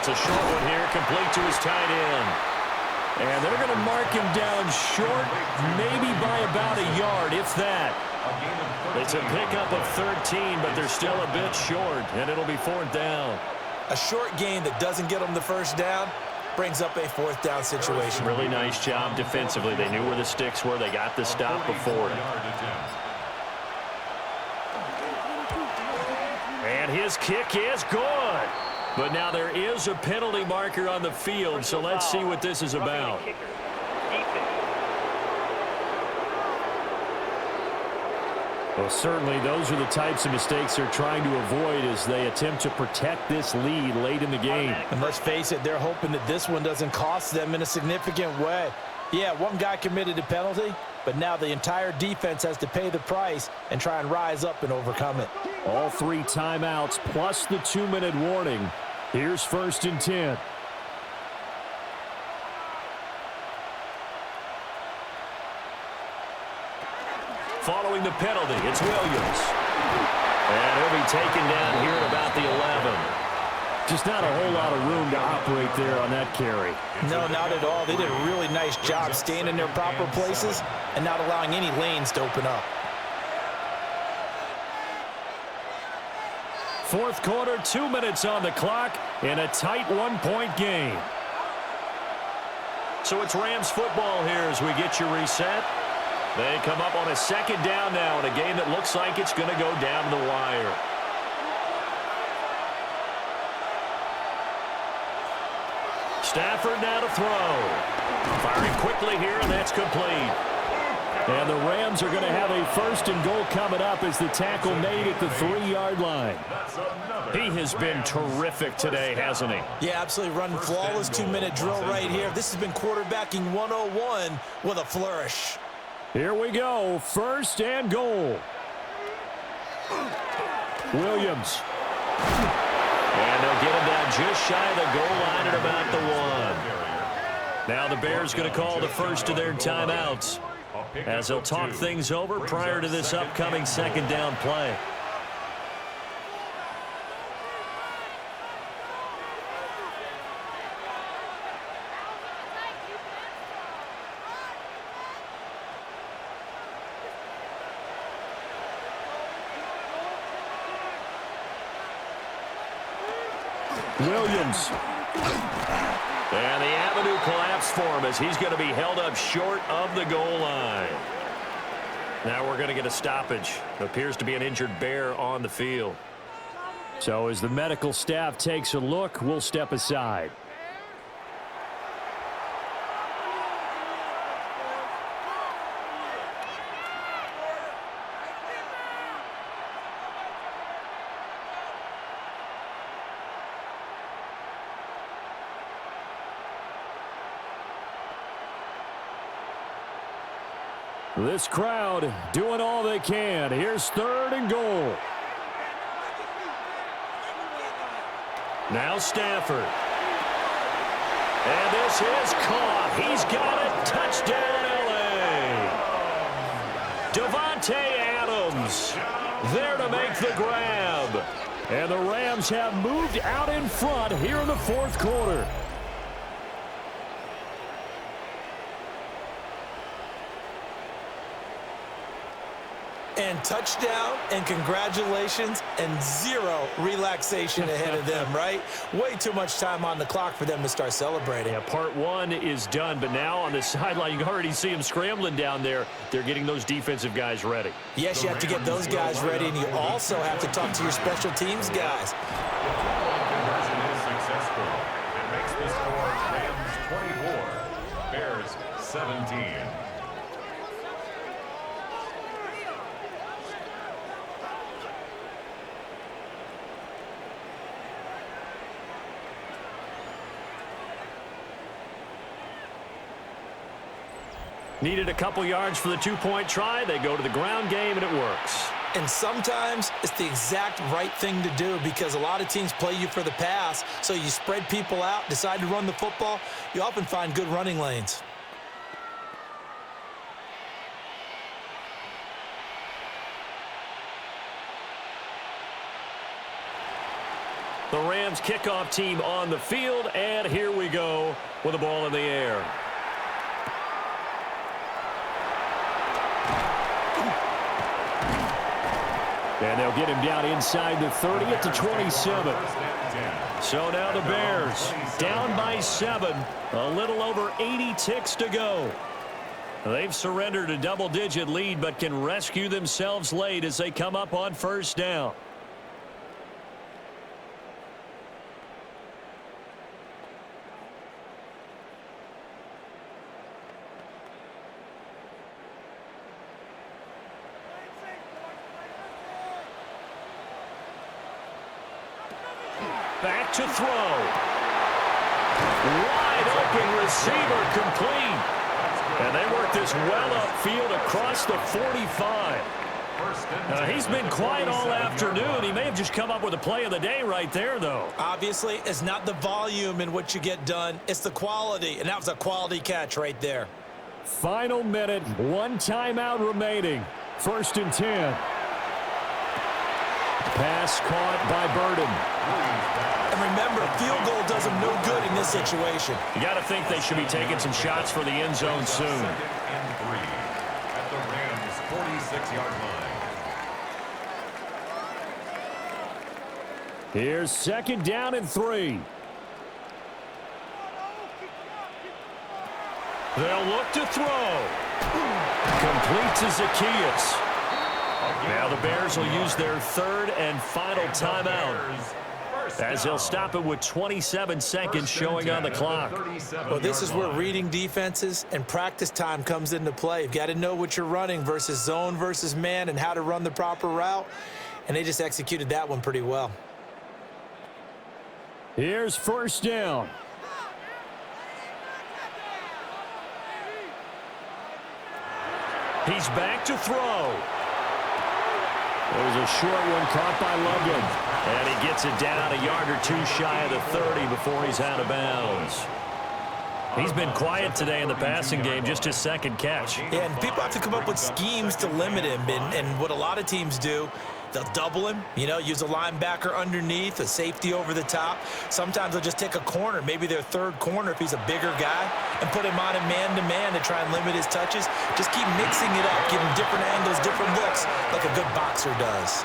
It's a short one here, complete to his tight end. And they're going to mark him down short, maybe by about a yard, if that. It's a pickup of 13, but they're still a bit short, and it'll be 4th down. A short gain that doesn't get them the first down brings up a 4th down situation. Really nice job defensively. They knew where the sticks were. They got the stop before it. And his kick is good. But now there is a penalty marker on the field, so let's see what this is about. Well, certainly those are the types of mistakes they're trying to avoid as they attempt to protect this lead late in the game. And let's face it, they're hoping that this one doesn't cost them in a significant way. Yeah, one guy committed a penalty, but now the entire defense has to pay the price and try and rise up and overcome it. All 3 timeouts plus the 2-minute warning. Here's 1st and 10. Following the penalty, it's Williams. And he'll be taken down here at about the 11. Just not a whole lot of room to operate there on that carry. No, not at all. They did a really nice job staying in their proper places and not allowing any lanes to open up. Fourth quarter, 2 minutes on the clock in a tight one-point game. So it's Rams football here as we get you reset. They come up on a second down now in a game that looks like it's going to go down the wire. Stafford now to throw. Firing quickly here, and that's complete. And the Rams are going to have a first and goal coming up as the tackle made at the 3-yard line. He has been terrific today, hasn't he? Yeah, absolutely. Running flawless 2-minute drill right here. This has been quarterbacking 101 with a flourish. Here we go. First and goal. Williams. And they'll get him down just shy of the goal line at about the 1. Now the Bears going to call the first of their timeouts as they'll talk things over prior to this upcoming second down play. Williams. And the avenue collapsed for him as he's going to be held up short of the goal line. Now we're going to get a stoppage. Appears to be an injured Bear on the field. So as the medical staff takes a look, we'll step aside. This crowd doing all they can. Here's third and goal. Now Stafford. And this is caught. He's got it. Touchdown, L.A. Davante Adams there to make the grab. And the Rams have moved out in front here in the fourth quarter. And touchdown and congratulations and zero relaxation ahead of them, right? Way too much time on the clock for them to start celebrating. Yeah, part one is done, but now on the sideline, you can already see them scrambling down there. They're getting those defensive guys ready. Yes, you have to get those guys ready, and you also have to talk to your special teams guys. Conversion is successful. It makes the score Rams 24, Bears 17. Needed a couple yards for the two-point try. They go to the ground game, and it works. And sometimes it's the exact right thing to do because a lot of teams play you for the pass, so you spread people out, decide to run the football. You often find good running lanes. The Rams kickoff team on the field, and here we go with the ball in the air. And they'll get him down inside the 30 at the 27. So now the Bears down by 7. A little over 80 ticks to go. They've surrendered a double-digit lead but can rescue themselves late as they come up on first down. Back to throw. Wide open receiver complete. And they work this well upfield across the 45. He's been quiet all afternoon. He may have just come up with a play of the day right there, though. Obviously, it's not the volume in what you get done. It's the quality, and that was a quality catch right there. Final minute, one timeout remaining. First and 10. Pass caught by Burden. And remember, field goal does them no good in this situation. You got to think they should be taking some shots for the end zone soon. 2nd and 3 at the Rams' 46-yard line. Here's 2nd down and 3. They'll look to throw. Complete to Zacchaeus. Now the Bears will use their 3rd and final timeout, as they'll stop it with 27 seconds showing on the clock. Well, this is where reading defenses and practice time comes into play. You've got to know what you're running versus zone versus man and how to run the proper route, and they just executed that one pretty well. Here's 1st down. He's back to throw. There's a short one caught by Logan. And he gets it down a yard or 2 shy of the 30 before he's out of bounds. He's been quiet today in the passing game, just his 2nd catch. Yeah, and people have to come up with schemes to limit him. And what a lot of teams do, they'll double him, use a linebacker underneath, a safety over the top. Sometimes they'll just take a corner, maybe their 3rd corner if he's a bigger guy, and put him on a man-to-man to try and limit his touches. Just keep mixing it up, give him different angles, different looks, like a good boxer does.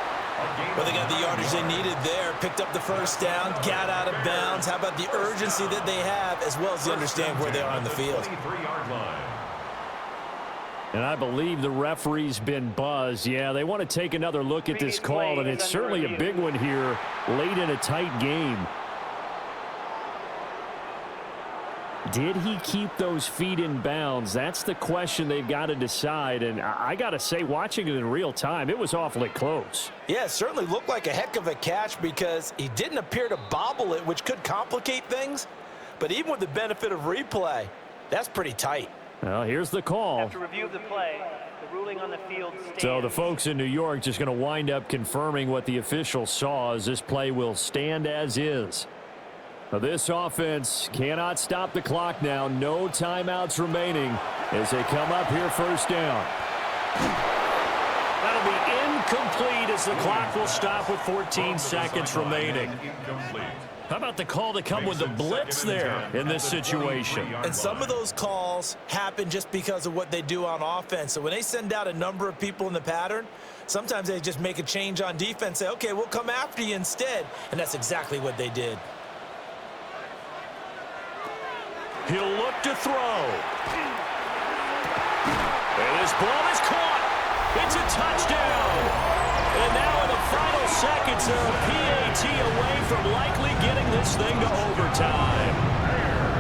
Well, they got the yardage they needed there, picked up the 1st down, got out of bounds. How about the urgency that they have, as well as they understand where they are on the field? And I believe the referee's been buzzed. Yeah, they want to take another look at this call, and it's certainly a big one here late in a tight game. Did he keep those feet in bounds? That's the question they've got to decide. And I got to say, watching it in real time, it was awfully close. Yeah, it certainly looked like a heck of a catch because he didn't appear to bobble it, which could complicate things. But even with the benefit of replay, that's pretty tight. Well, here's the call. After review of the play, the ruling on the field stands. So the folks in New York just going to wind up confirming what the official saw, as this play will stand as is. Now, this offense cannot stop the clock now. No timeouts remaining as they come up here 1st down. That'll be incomplete as the clock will stop with 14 seconds remaining. How about the call to come with the blitz there in this situation? And some of those calls happen just because of what they do on offense. So when they send out a number of people in the pattern, sometimes they just make a change on defense, say, okay, we'll come after you instead. And that's exactly what they did. He'll look to throw. And his ball is caught. It's a touchdown. And now in the final seconds, they're a PAT away from likely getting this thing to overtime.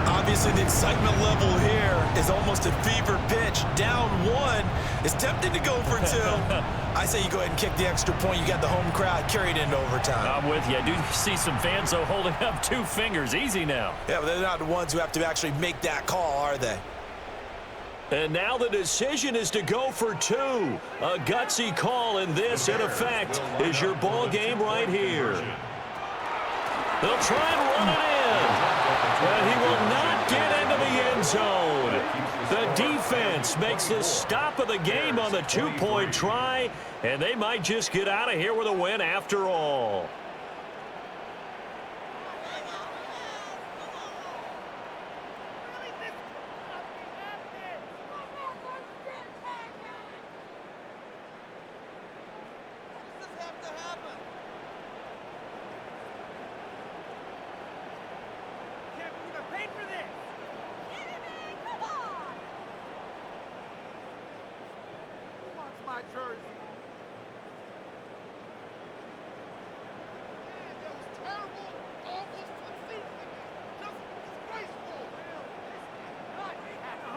Obviously, the excitement level here is almost a fever pitch. Down 1. It's tempting to go for 2. I say you go ahead and kick the extra point. You got the home crowd carried into overtime. I'm with you. I do see some fans, though, holding up 2 fingers. Easy now. Yeah, but they're not the ones who have to actually make that call, are they? And now the decision is to go for 2. A gutsy call, and this, in effect, is your ball game right here. They'll try and run it in. But he will not get into the end zone. The defense makes the stop of the game on the 2-point try, and they might just get out of here with a win after all.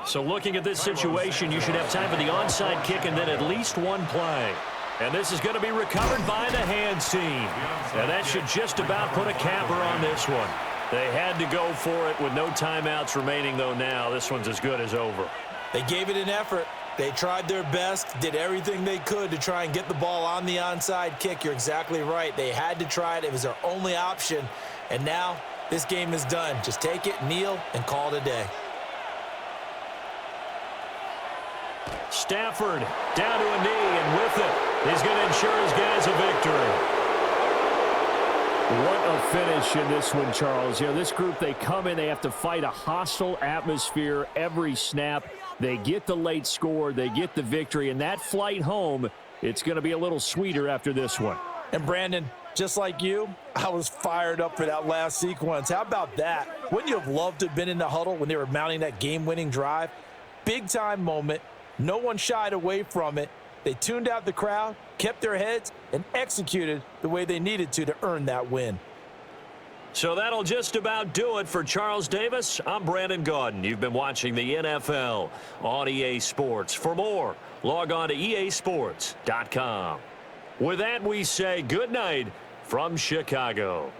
So looking at this situation, you should have time for the onside kick and then at least 1 play. And this is going to be recovered by the hands team. And that should just about put a capper on this one. They had to go for it with no timeouts remaining, though. Now this one's as good as over. They gave it an effort. They tried their best, did everything they could to try and get the ball on the onside kick. You're exactly right. They had to try it. It was their only option. And now this game is done. Just take it, kneel, and call it a day. Stafford down to a knee, and with it, he's going to ensure his guys a victory. What a finish in this one, Charles. You know, this group, they come in, they have to fight a hostile atmosphere every snap. They get the late score, they get the victory, and that flight home, it's going to be a little sweeter after this one. And Brandon, just like you, I was fired up for that last sequence. How about that? Wouldn't you have loved to have been in the huddle when they were mounting that game-winning drive? Big-time moment. No one shied away from it. They tuned out the crowd, kept their heads, and executed the way they needed to earn that win. So that'll just about do it for Charles Davis. I'm Brandon Gaudin. You've been watching the NFL on EA Sports. For more, log on to easports.com. With that, we say good night from Chicago.